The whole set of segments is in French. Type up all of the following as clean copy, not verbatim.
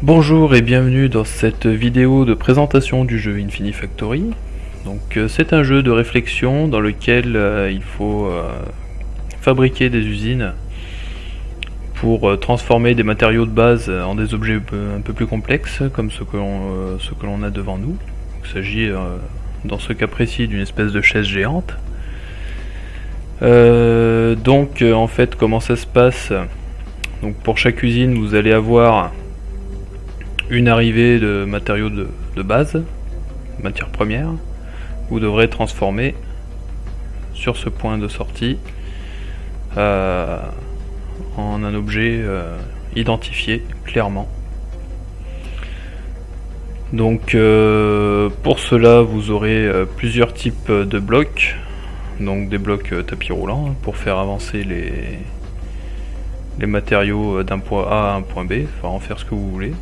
Bonjour et bienvenue dans cette vidéo de présentation du jeu Infinifactory. Donc c'est un jeu de réflexion dans lequel il faut fabriquer des usines pour transformer des matériaux de base en des objets un peu plus complexes comme ce que l'on a devant nous. Il s'agit dans ce cas précis d'une espèce de chaise géante. En fait, comment ça se passe? Donc pour chaque usine vous allez avoir une arrivée de matériaux de base, matières premières. Vous devrez transformer sur ce point de sortie en un objet identifié clairement. Donc pour cela vous aurez plusieurs types de blocs, donc des blocs tapis roulants pour faire avancer les matériaux d'un point A à un point B, enfin en faire ce que vous voulez.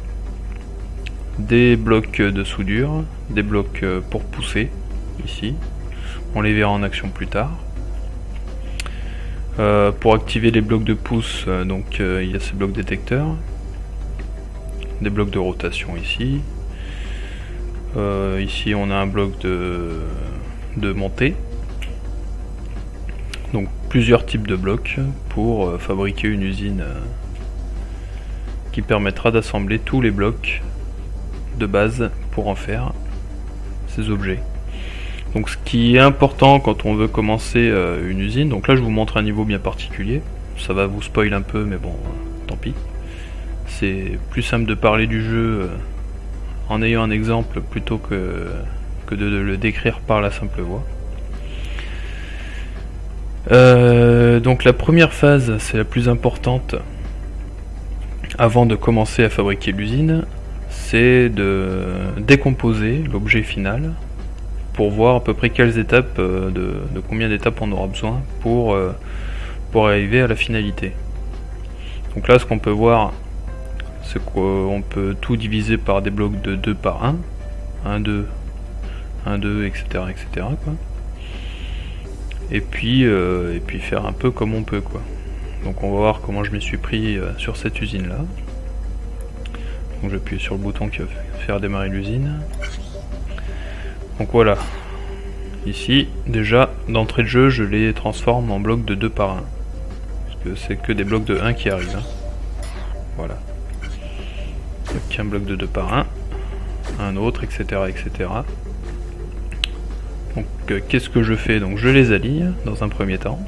Des blocs de soudure, des blocs pour pousser, ici, on les verra en action plus tard. Pour activer les blocs de pouce, il y a ces blocs détecteurs, des blocs de rotation ici. Ici on a un bloc de montée, donc plusieurs types de blocs pour fabriquer une usine qui permettra d'assembler tous les blocs de base pour en faire ces objets. Donc ce qui est important quand on veut commencer une usine, donc là je vous montre un niveau bien particulier, ça va vous spoil un peu mais bon tant pis, c'est plus simple de parler du jeu en ayant un exemple plutôt que de le décrire par la simple voix. Donc la première phase, c'est la plus importante avant de commencer à fabriquer l'usine, c'est de décomposer l'objet final pour voir à peu près quelles étapes, de combien d'étapes on aura besoin pour arriver à la finalité. Donc là ce qu'on peut voir, c'est qu'on peut tout diviser par des blocs de 2 par 1, 1, 2, 1, 2, etc. etc. quoi. Et puis faire un peu comme on peut quoi. Donc on va voir comment je m'y suis pris sur cette usine là. Donc j'appuie sur le bouton qui va faire démarrer l'usine. Donc voilà. Ici, déjà, d'entrée de jeu, je les transforme en blocs de 2 par 1. Parce que c'est que des blocs de 1 qui arrivent. Hein. Voilà. Donc un bloc de 2 par 1. Un autre, etc. etc. Donc qu'est-ce que je fais? Donc je les aligne dans un premier temps.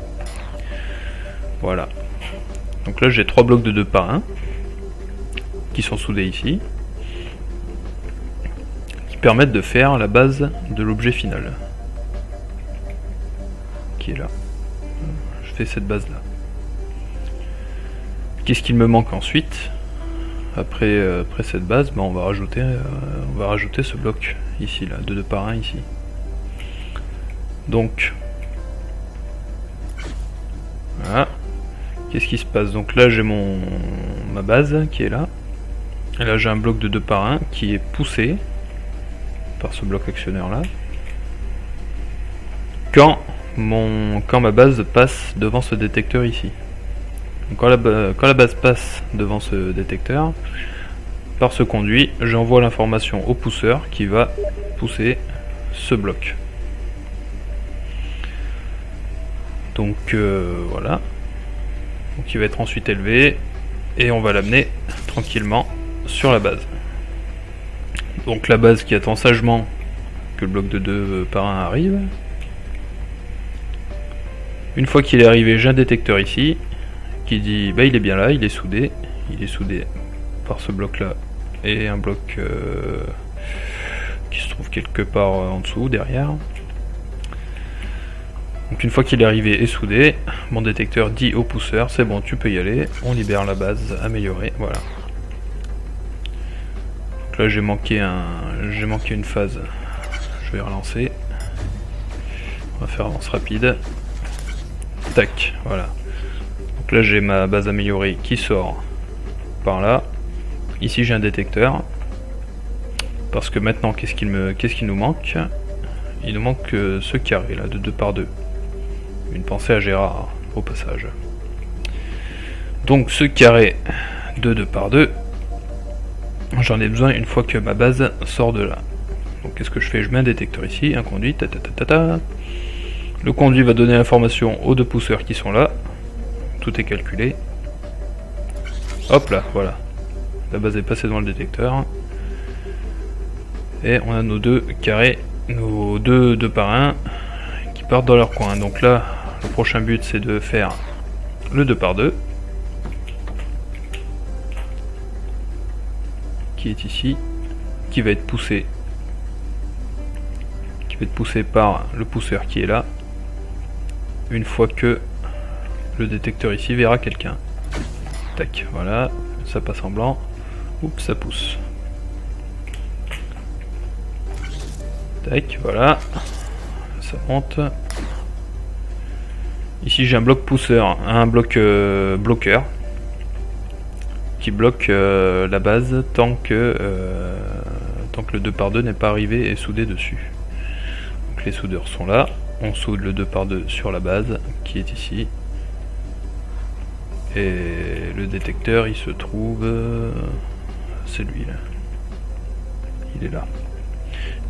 Voilà. Donc là j'ai 3 blocs de 2 par 1. Qui sont soudés ici, qui permettent de faire la base de l'objet final, qui est là. Je fais cette base là. Qu'est-ce qu'il me manque ensuite? Après cette base, on va rajouter ce bloc ici, là, de 2 par 1 ici. Donc, voilà. Qu'est-ce qui se passe? Donc là j'ai ma base qui est là. Et là j'ai un bloc de 2 par 1 qui est poussé par ce bloc actionneur là quand ma base passe devant ce détecteur ici. Donc quand la base passe devant ce détecteur, par ce conduit, j'envoie l'information au pousseur qui va pousser ce bloc. Donc voilà. Donc il va être ensuite élevé et on va l'amener tranquillement sur la base. Donc la base qui attend sagement que le bloc de 2 par 1 arrive. Une fois qu'il est arrivé, j'ai un détecteur ici qui dit bah il est bien là, il est soudé par ce bloc là et un bloc qui se trouve quelque part en dessous derrière. Donc une fois qu'il est arrivé et soudé, mon détecteur dit au pousseur c'est bon tu peux y aller, on libère la base améliorée, voilà. Donc là j'ai manqué une phase, je vais relancer, on va faire avance rapide, tac, voilà. Donc là j'ai ma base améliorée qui sort par là, ici j'ai un détecteur, parce que maintenant qu'est-ce qu'il nous manque? Il nous manque ce carré là de 2 par 2. Une pensée à Gérard au passage. Donc ce carré de 2 par 2, j'en ai besoin une fois que ma base sort de là. Donc qu'est-ce que je fais? Je mets un détecteur ici, un conduit, Le conduit va donner l'information aux deux pousseurs qui sont là. Tout est calculé. Hop là, voilà. La base est passée devant le détecteur. Et on a nos deux carrés, nos deux par un qui partent dans leur coin. Donc là, le prochain but c'est de faire le 2 par 2 qui est ici, qui va être poussé par le pousseur qui est là, une fois que le détecteur ici verra quelqu'un. Tac, voilà, ça passe en blanc. Oups, ça pousse. Tac, voilà. Ça monte. Ici j'ai un bloc pousseur, un bloc bloqueur qui bloque la base tant que le 2 par 2 n'est pas arrivé et soudé dessus. Donc les soudeurs sont là. On soude le 2 par 2 sur la base qui est ici. Et le détecteur il se trouve... c'est lui là. Il est là.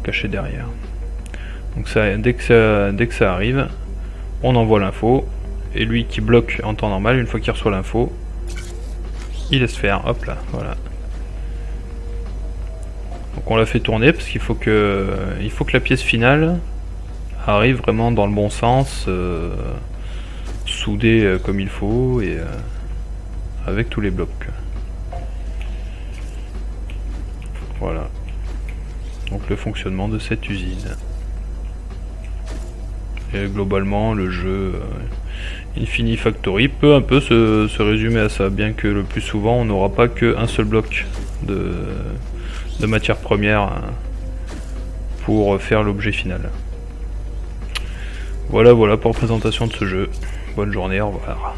Caché derrière. Donc ça, dès que ça arrive, on envoie l'info. Et lui qui bloque en temps normal, une fois qu'il reçoit l'info, il laisse faire. Hop là, voilà. Donc on l'a fait tourner parce qu'il faut que la pièce finale arrive vraiment dans le bon sens, soudée comme il faut et avec tous les blocs. Voilà. Donc le fonctionnement de cette usine. Et globalement le jeu Infinifactory peut un peu se résumer à ça, bien que le plus souvent on n'aura pas qu'un seul bloc de matière première pour faire l'objet final. Voilà pour la présentation de ce jeu. Bonne journée, au revoir.